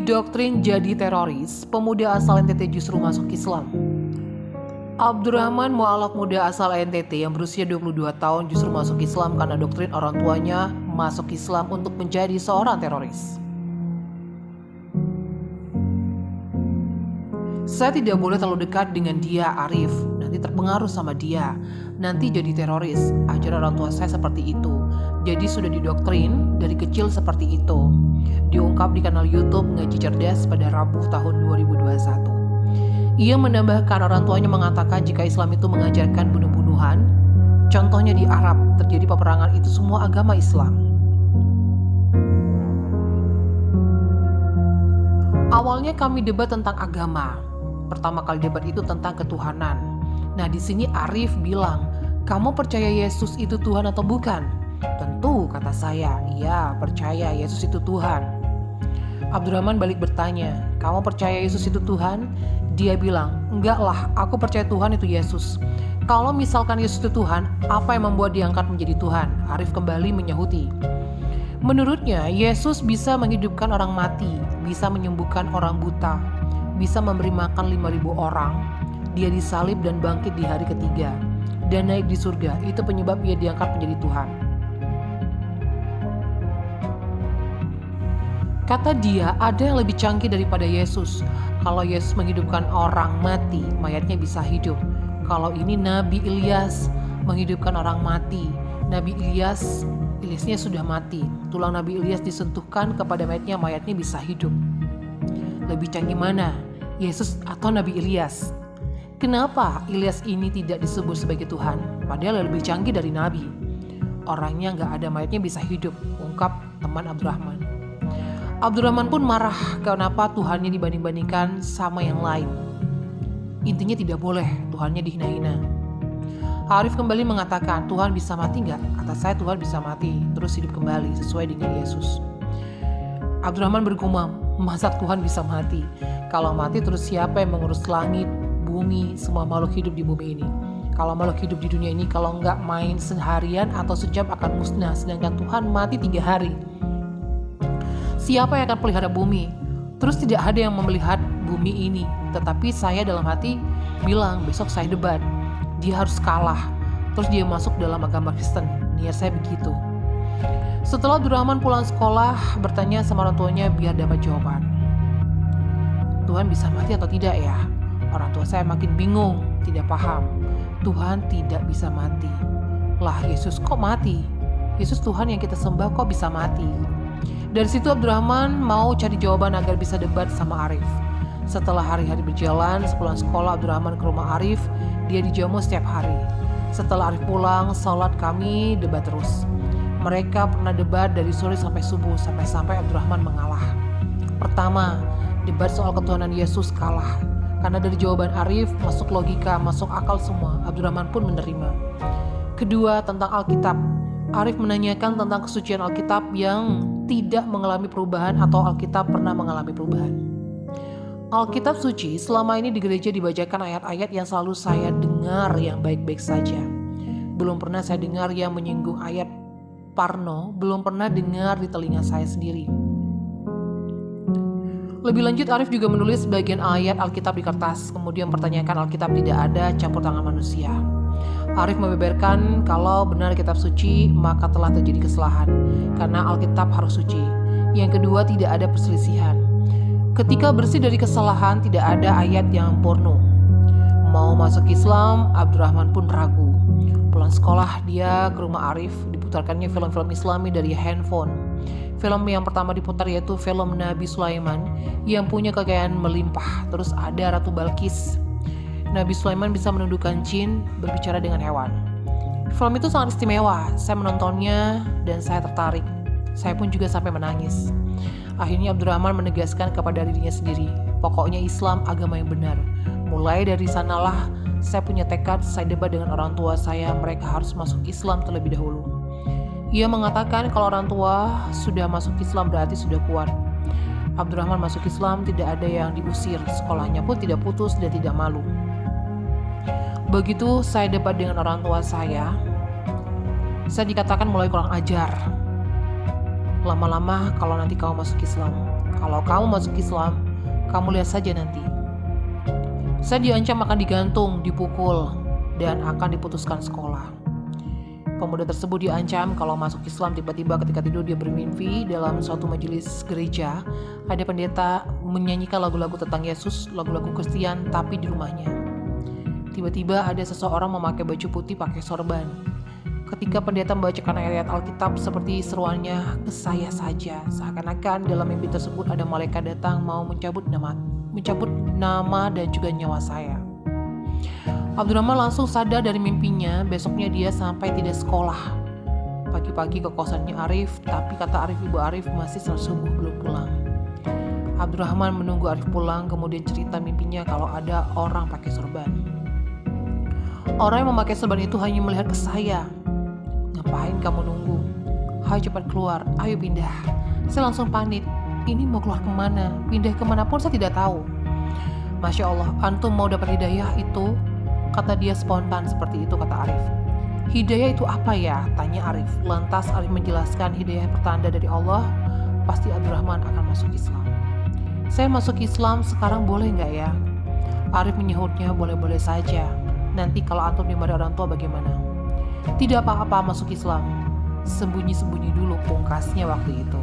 Didoktrin jadi teroris, pemuda asal NTT justru masuk Islam. Abdurrahman, mualaf muda asal NTT yang berusia 22 tahun justru masuk Islam karena doktrin orang tuanya masuk Islam untuk menjadi seorang teroris. Saya tidak boleh terlalu dekat dengan dia, Arif. Nanti terpengaruh sama dia. Nanti jadi teroris. Ajaran orang tua saya seperti itu. Jadi sudah didoktrin dari kecil seperti itu. Diungkap di kanal YouTube Ngaji Cerdas pada Rabu tahun 2021. Ia menambahkan orang tuanya mengatakan jika Islam itu mengajarkan bunuh-bunuhan. Contohnya di Arab terjadi peperangan, itu semua agama Islam. Awalnya kami debat tentang agama. Pertama kali debat itu tentang ketuhanan. Nah, di sini Arif bilang, "Kamu percaya Yesus itu Tuhan atau bukan?" "Tentu," kata saya. "Iya, percaya Yesus itu Tuhan." Abdurrahman balik bertanya, "Kamu percaya Yesus itu Tuhan?" Dia bilang, "Enggak lah, aku percaya Tuhan itu Yesus." "Kalau misalkan Yesus itu Tuhan, apa yang membuat dia angkat menjadi Tuhan?" Arif kembali menyahuti. Menurutnya, Yesus bisa menghidupkan orang mati, bisa menyembuhkan orang buta, bisa memberi makan 5.000 orang. Dia disalib dan bangkit di hari ketiga dan naik di surga. Itu penyebab ia diangkat menjadi Tuhan. Kata dia, ada yang lebih canggih daripada Yesus. Kalau Yesus menghidupkan orang mati, mayatnya bisa hidup. Kalau ini Nabi Ilyas menghidupkan orang mati. Nabi Ilyasnya sudah mati. Tulang Nabi Ilyas disentuhkan kepada mayatnya bisa hidup. Lebih canggih mana? Yesus atau Nabi Ilyas? Kenapa Ilyas ini tidak disebut sebagai Tuhan? Padahal lebih canggih dari Nabi. Orangnya gak ada, mayatnya bisa hidup, ungkap teman Abdurrahman. Abdurrahman pun marah kenapa Tuhannya dibanding-bandingkan sama yang lain. Intinya tidak boleh Tuhannya dihina-hina. Arif kembali mengatakan, "Tuhan bisa mati gak?" Kata saya, "Tuhan bisa mati, terus hidup kembali sesuai dengan Yesus." Abdurrahman bergumam, "Masa Tuhan bisa mati? Kalau mati terus siapa yang mengurus langit, bumi, semua makhluk hidup di bumi ini? Kalau makhluk hidup di dunia ini kalau nggak main seharian atau sejam akan musnah, sedangkan Tuhan mati 3 hari. Siapa yang akan pelihara bumi? Terus tidak ada yang memelihat bumi ini." Tetapi saya dalam hati bilang, besok saya debat. Dia harus kalah. Terus dia masuk dalam agama Kristen. Niat saya begitu. Setelah Abdurrahman pulang sekolah, bertanya sama orang tuanya biar dapat jawaban. Tuhan bisa mati atau tidak ya? Orang tua saya makin bingung, tidak paham. Tuhan tidak bisa mati. Lah, Yesus kok mati? Yesus Tuhan yang kita sembah kok bisa mati? Dari situ Abdurrahman mau cari jawaban agar bisa debat sama Arif. Setelah hari-hari berjalan, sepulang sekolah Abdurrahman ke rumah Arif, dia dijamu setiap hari. Setelah Arif pulang, salat kami debat terus. Mereka pernah debat dari sore sampai subuh, sampai Abdurrahman mengalah. Pertama, debat soal ketuhanan Yesus kalah. Karena dari jawaban Arif masuk logika, masuk akal semua. Abdurrahman pun menerima. Kedua, tentang Alkitab. Arif menanyakan tentang kesucian Alkitab yang tidak mengalami perubahan atau Alkitab pernah mengalami perubahan. Alkitab suci selama ini di gereja dibacakan ayat-ayat yang selalu saya dengar yang baik-baik saja. Belum pernah saya dengar yang menyinggung ayat Parno, belum pernah dengar di telinga saya sendiri. Lebih lanjut, Arif juga menulis sebagian ayat Alkitab di kertas, kemudian mempertanyakan Alkitab tidak ada campur tangan manusia. Arif membeberkan kalau benar kitab suci, maka telah terjadi kesalahan, karena Alkitab harus suci. Yang kedua, tidak ada perselisihan. Ketika bersih dari kesalahan, tidak ada ayat yang porno. Mau masuk Islam, Abdurrahman pun ragu. Pulang sekolah, dia ke rumah Arif, diputarkannya film-film Islami dari handphone. Film yang pertama diputar yaitu film Nabi Sulaiman yang punya kekayaan melimpah. Terus ada Ratu Balkis. Nabi Sulaiman bisa menundukkan jin, berbicara dengan hewan. Film itu sangat istimewa. Saya menontonnya dan saya tertarik. Saya pun juga sampai menangis. Akhirnya Abdurrahman menegaskan kepada dirinya sendiri, pokoknya Islam agama yang benar. Mulai dari sanalah saya punya tekad, saya debat dengan orang tua saya, mereka harus masuk Islam terlebih dahulu. Ia mengatakan kalau orang tua sudah masuk Islam berarti sudah kuat. Abdurrahman masuk Islam, tidak ada yang diusir, sekolahnya pun tidak putus dan tidak malu. Begitu saya debat dengan orang tua saya dikatakan mulai kurang ajar. Lama-lama kalau nanti kamu masuk Islam, Kalau kamu masuk Islam, kamu lihat saja nanti. Saya diancam akan digantung, dipukul, dan akan diputuskan sekolah. Pemuda tersebut diancam kalau masuk Islam. Tiba-tiba ketika tidur dia bermimpi dalam suatu majelis gereja ada pendeta menyanyikan lagu-lagu tentang Yesus, lagu-lagu Kristen, tapi di rumahnya. Tiba-tiba ada seseorang memakai baju putih pakai sorban. Ketika pendeta membacakan ayat Alkitab, seperti seruannya ke saya saja, seakan-akan dalam mimpi tersebut ada malaikat datang mau mencabut nama dan juga nyawa saya. Abdurrahman langsung sadar dari mimpinya. Besoknya dia sampai tidak sekolah. Pagi-pagi ke kosannya Arif, tapi kata Arif, Ibu Arif masih salat subuh belum pulang. Abdurrahman menunggu Arif pulang, kemudian cerita mimpinya kalau ada orang pakai sorban. Orang yang memakai sorban itu hanya melihat ke saya. Ngapain kamu nunggu? Hayo cepat keluar, ayo pindah. Saya langsung panik. Ini mau keluar kemana? Pindah kemana pun saya tidak tahu. Masya Allah, antum mau dapat hidayah itu? Kata dia spontan seperti itu, kata Arif. Hidayah itu apa ya? Tanya Arif. Lantas Arif menjelaskan hidayah pertanda dari Allah. Pasti Abdurrahman akan masuk Islam. Saya masuk Islam sekarang boleh nggak ya? Arif menyahutnya, boleh-boleh saja. Nanti kalau antum dimarahi orang tua bagaimana? Tidak apa-apa masuk Islam. Sembunyi-sembunyi dulu, pungkasnya waktu itu.